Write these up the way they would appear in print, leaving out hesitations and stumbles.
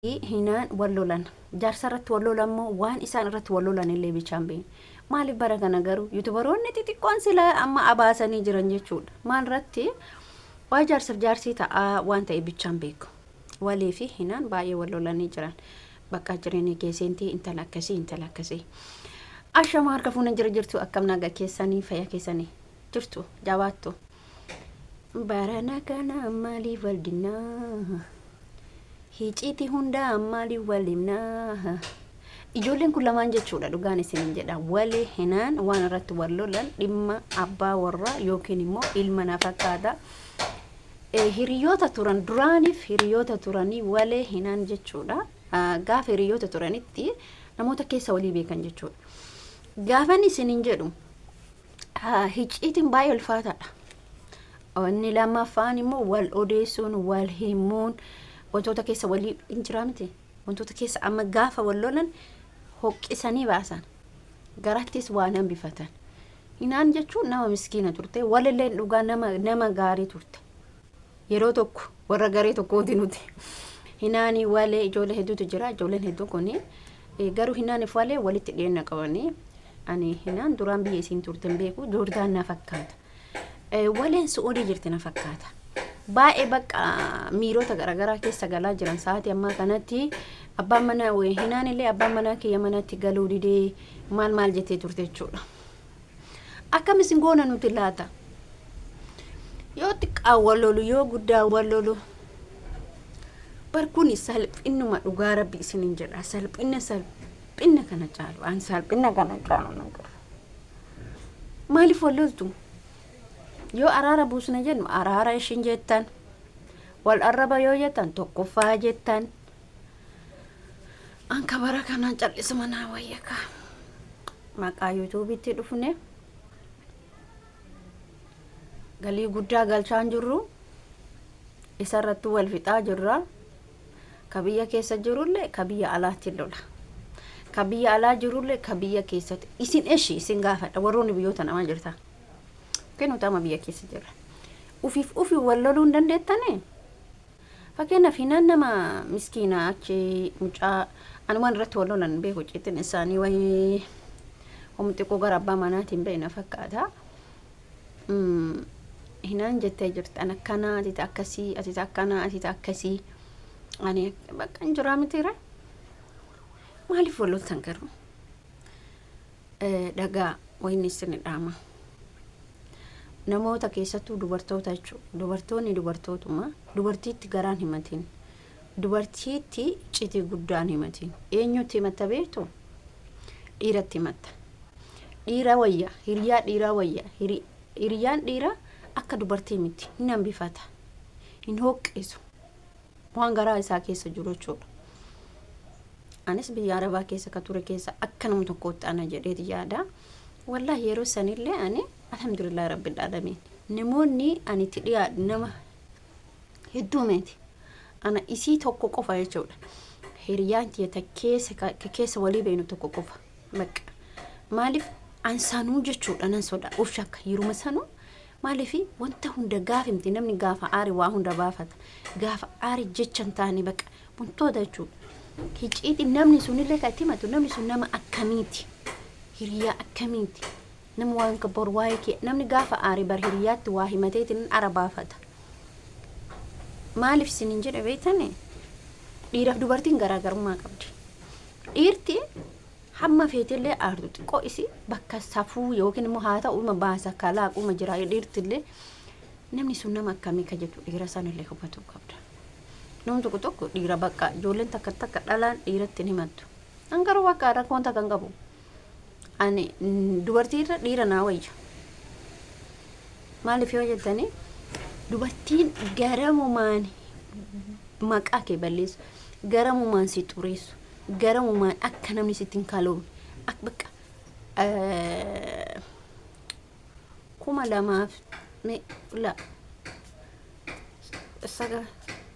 Hinan wallolan jaarsarratti wallolan moo waan isaan irratti wallolan illee bichaan beeyin maaliif bara kana garuu yuutubaroonni xixiqqoon sila amma abaasanii jiran jechuudha maal irratti waa jaarsaaf jaarsii ta'a waan ta'e bichaan beeku walee fi hinan baay'ee wallolanii jiran bakka jireenya keessatti intala akkasii ashama harka fuuna jirtu akkam naga keessanii fayya keessanii jirtu jabaattu barana kana maaliif waldinaa hiciti hunda maali walimna ijoolleen kun lamaan jechuudha dhugaan isin jedha wali hinan waan irratti wallolan dhimma abbaa warraa yookiin immoo ilma na fakkaata hiriyoota turan duraaniif hiriyoota turanii wali hinan jechuudha gaafa hiriyoota turanitti namoota keessa walii beekan jechuudha gaafan isin jedhu hicitiin baay'ee ulfaataadha inni lammaffaan immoo wal odeessuun wal himuun wantoota keessa walii injiraamte wantoota keessa amma gaafa wallolan hoqqisanii baasan garattis waan hambifatan hinaan jechuun nama miskiina turte walillee dhugaa nama gaarii turte yeroo tokko warra gaarii tokkooti nuti hinaanii walee ijoollee hedduutu jira ijoolleen hedduu kuni garuu hinaaniif walee walitti dhiyeenya qabanii ani hinaan duraan biyya isiin turten beeku joordaan na fakkaata waleen su'uudii jirti na fakkaata baay'ee bakka miirota garagaraa keessa galaa jiran sa'aatii ammaa kanatti abbaan manaa hinaan illee abbaan manaa kiyya manatti galuu didee maal jettee turte jechuudha akkamisin goona nuti laata yoo xiqqaa wallolu yoo guddaa wallolu barkuni salphinnuma dhugaa rabbi isinin jedha salphina kana caalu an salphina kana caalu nagar maaliif walloltu yoo araara buusna jennu araara ishin jettan wal arraba yoo jettan tokkoffaa jettan an kabara kanaan callisuma naa wayyaka maqaa yuutuubitti dhufne galii guddaa galchaan jirru isarratti wal fixaa jirra kabiyya keessa jirullee kabiyya alaatti lola kabiyya alaa jirullee kabiyya keessatti isin gaafadha warroonni biyyoota namaa jirta kenu tama biya keessa jira ufi walloluu hin dandeettane fakkeenya hinan nama miskiina achi mucaa anumaan irratti wallolan beeku citin isaanii wayii homti ko gara abbaa manaatiin beena fakkaata hinan jettee jirtan akkana ati akkasii ani bakka injira mitira maaliif walloltan garuu dhagaa wayni isin dhaama namoota keessattuu dubartoota jechuudha dubartootuma dubartiitti garaan himatiin dubartiitti citi guddaan himatiin eenyutti himatta beektu dhiiratti himatta dhiira wayya hiriyaa dhiiraa wayya hiriyaan dhiira akka dubartii miti hin hambifata hin hoqqeessu waan garaa isaa keessa jiru jechuudha anis biyya arabaa keessa ka ture keessa akka nama tokkootti ana jedheeti yaada wallahi yeroo sanillee ani alhamdulillah rabbil alamin namoonni ani tidhiyaa nama hedduumeeti ana isii tokko qofa jechuudha hiriyaan tiyata keessa walii beenu tokko qofa bakka maaliif ansanuu jechuudha nan soda ushaka yeruma sanuu maaliif wanta hunda gaafimti namni gaafa aari waa hunda baafata gaafa aari jechan taani bakka buntoota jechuudha hiciti namni sunillee katimatu namni sun nama akkamiiti hiriyaa akkamiiti nam waan ka borwaayke namni gaafa aari bar hiriyaatti waa himateetiin arabaafata maaliif sinin jedhe beeytane dhiiraaf dubartiin garaagarummaa qabdi dhiirti hamma feetillee aartu xiqqoo isi bakka safuu yookiin immoo haa ta'u uma baasa kalaaquma jira dhiirtillee namni sun nama akkamii ka jedhu dhiira sanillee hubachuu qabda namni tokko dhiira bakka ijoolleen takka dhalaan dhiiratti himattu an garuu bakka rakkoon takka hin qabu ani dubartiirra dhiira naa wayya maaliif yoo jettani dubartiin garamumaan maqaa kee balleessu garamumaan si xureessu garamumaan akka namni sittiin kaloon akka bakka 2000 saga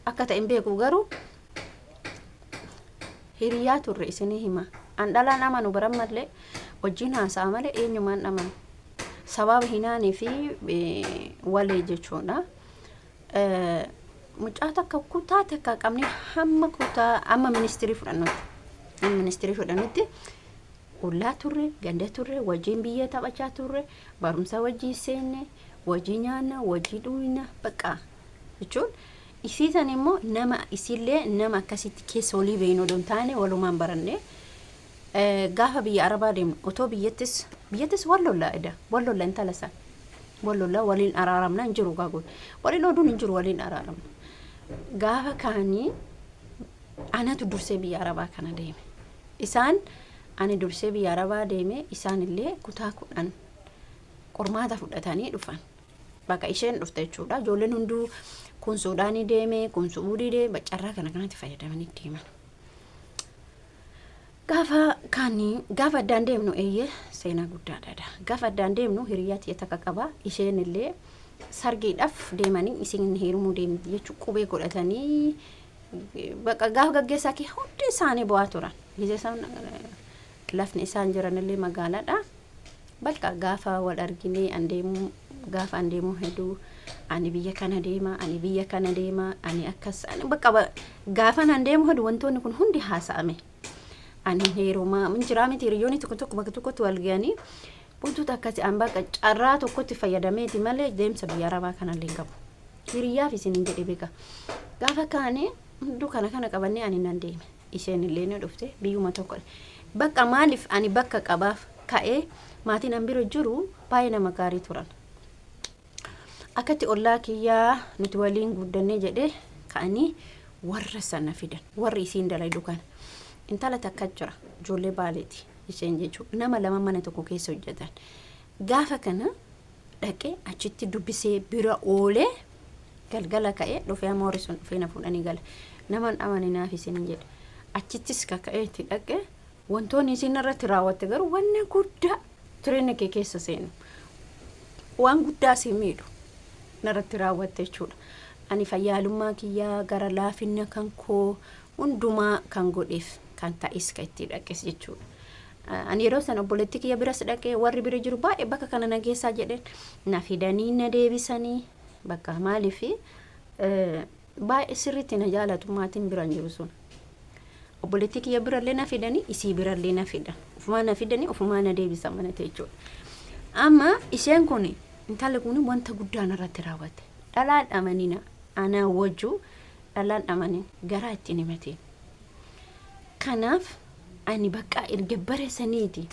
akka ta'in beeku garuu hiriyaa turre isinii hima an dhalaan amanu baran mallee wajjin haasa'a malee eenyumaan amanu sababa hinaanii fi walee jechuudha mucaa takka kutaa takka qabne hamma kutaa amma ministirii fudhannutti ollaa turre ganda turre wajjin biyya taphachaa turre barumsa wajjii seenne wajjii nyaanna wajjii dhuyna bakka jechuun isiisan immoo nama isillee nama akkasitti keessa olii beeynu don taane walumaan baranne gaafa biyya arabaa deemnu otoo biyyattis wallolla intala san wallolla waliin araaramna hin jiru gaagoon waliin oduun hin jiru waliin araaramna gaafa kaanii anatu dursee biyya arabaa kana deeme isaan ani dursee biyya arabaa deeme isaan illee kutaa 10 qormaata fudhatanii dhufan bakka isheen dhufte jechuudha ijoolleen hunduu kun Suudaanii deeme kun Suudii deeme carraa kanatti fayyadamanii deeman gaafa addaan deemnu eeyyee seenaa guddaadha gaafa addaan deemnu hiriyaatti takka qaba isheen illee sargiidhaaf deemanii isin heerumuu deemti jechuu qubee godhatanii bakka gaafa gaggeessaa kee hundi isaanii bu'aa turan gisee isaan lafni isaan jiran illee magaalaadha bakka gaafa wal arginee gaafa andeemu hedduu ani biyya kana deema ani akkas bakka gaafa andeemu hedduu wantoonni kun hundi haasa'ame ani heerumaa min jiraa miti hiriyoonni tokko bakka tokkotti wal ga'anii wantoota akkasii an bakka carraa tokkotti fayyadameeti malee deemsa biyya arabaa kanallee hin qabu hiriyaaf isin hin jedhe beeka gaafa kaane hunduu kana qabannee ani nan deeme isheen illee ni dhufte biyyuma tokko bakka maaliif ani bakka qabaaf ka'ee maatiin an bira jiru baay'ee nama gaarii turan akkatti ollaa kiyyaa nuti waliin guddannee jedhe ka'anii warra sana fidan warri isiin dalaydu kana intala takka jira ijoollee baaleeti isheen jechuudha nama lama mana tokko keessa hojjetan gaafa kana dhaqee achitti dubbisee bira oolee galgala ka'ee dhufee amoori sun dhufee na fuudhanii gala naman amaninaaf isin jedhe achittis kaka'ee itti dhaqee wantoonni isin irratti raawwatte garuu wanna guddaa jireenya kee keessa seenu waan guddaa si miidhu narratti raawwatte jechuudha ani fayyaalummaa kiyyaa gara laafinna kan koo hundumaa kan godheef kan ta'is ka itti dhaqes jechuudha ani yeroo san obboleettii kiyya biras dhaqee warri bira jiru baay'ee bakka kana nageessaa jedheen na fidanii na deebisanii bakka maaliif baay'ee sirriitti na jaalatu maatiin biraan jiru sun obboleettii kiyya birallee na fidanii isii birallee na fidan ofumaa na fidanii ofumaa na deebisan mana jechuudha amma isheen kun intalli kun wanta guddaa narratti raawwatte dhalaan amanina ana wajju dhalaan amanin garaa ittiin himateen kanaaf ani bakka erga bareessaniiti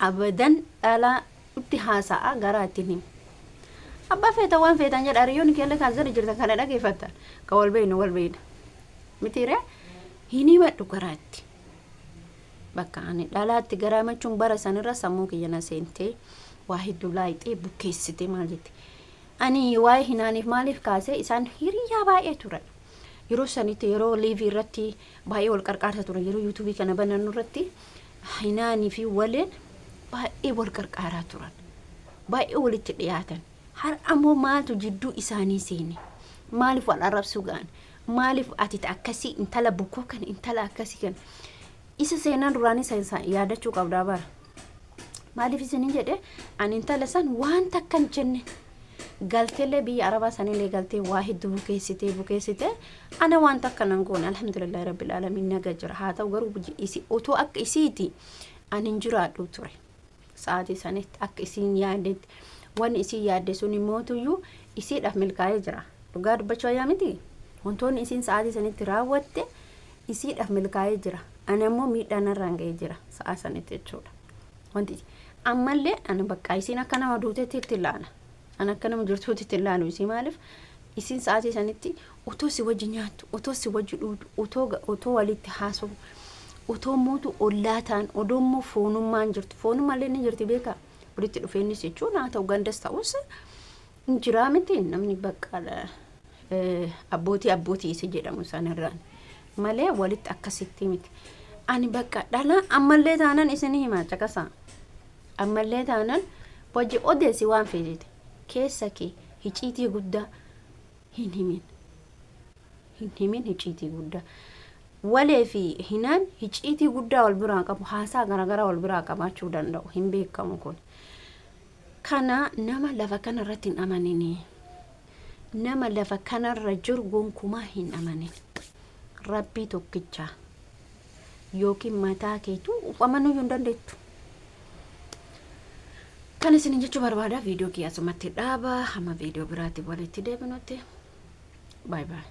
abadan dhalaa utti haasa'a garaa ittiin himu abbaa feeta waan feetan jedha hiriyoonni keelle kaasanii jirta kana dhageeffata ka wal beeyna mitiire hini wadhu garaatti bakka ani dhalaatti garaa machuun bara sanirra sammuu kiyya na seentee waa hedduu laayixee bukkeessite maal jetti ani waa'ee hinaaniif maaliif kaasee isaan hiriyaa baay'ee turan yeroo sanitti yeroo liivii irratti baay'ee wal qarqaarsa turan yeroo yuutuubii kana banannu irratti hinaanii fi waleen baay'ee wal qarqaaraa turan baay'ee walitti dhiyaatan har ammoo maaltu jidduu isaanii seene maaliif wal arrabsuu ga'an maaliif ati akkasii intala bukkoo kan intala akkasii kan isa seenaan duraanii seensaa yaadachuu qabdaa bara maaliif isin jedhe ani intala san waan takkan jenne galtelee biyya arabaa sanillee galtee waa hedduu bukeessite ana waan takka nan goone alhamdulillah rabbil alamin naga jira haa ta'u garuu isi otoo akka isiiti ani jiraadhu ture sa'aatii sanitti akka isin yaadetti waan isin yaadde sun mootuyyuu isiidhaaf milkaa'ee jira dhugaa dubbachuu yaa miti wantoonni isin sa'aatii sanitti raawwatte isiidhaaf milkaa'ee jira ani ammoo miidhaan irraan ga'ee jira sa'a sanitti jechuudha wanti ammallee ani bakka isin akka nama duutetti itti ilaala ana akka nama jirtuutti itti ilaalu isi maaliif isin sa'aatii sanitti otoo si wajji nyaattu otoo si wajji dhuudhu otoo walitti haasa'u otoo mootu ollaataan odoommoo foonummaan jirtu foonummallee ni jirti beekaa walitti dhufeennis jechuun haa ta'u gandas ta'us injiraa miti namni bakka abbootii isa jedhamu sanirraan malee walitti akkasitti miti ani bakka dhala ammallee taanan isin himaa caqasaa ammallee taanan wajji odeessi waan feejite keessa kee hiciitii guddaa hin himin hiciitii guddaa walee fi hinaan hiciitii guddaa wal biraa qabu haasaa garagaraa wal biraa qabaachuu danda'u hin beekamu kun kana nama lafa kana irratti hin amanini nama lafa kanarra jiru gonkumaa hin amanin. Rabbii tokkicha yookiin mataa keetu amanuu hin dandeettu. Kan isin jechuu barbaada viidiyoo kiyya asumatti dhaaba. Hamma viidiyoo biraatti walitti deebinutti. Bye bye.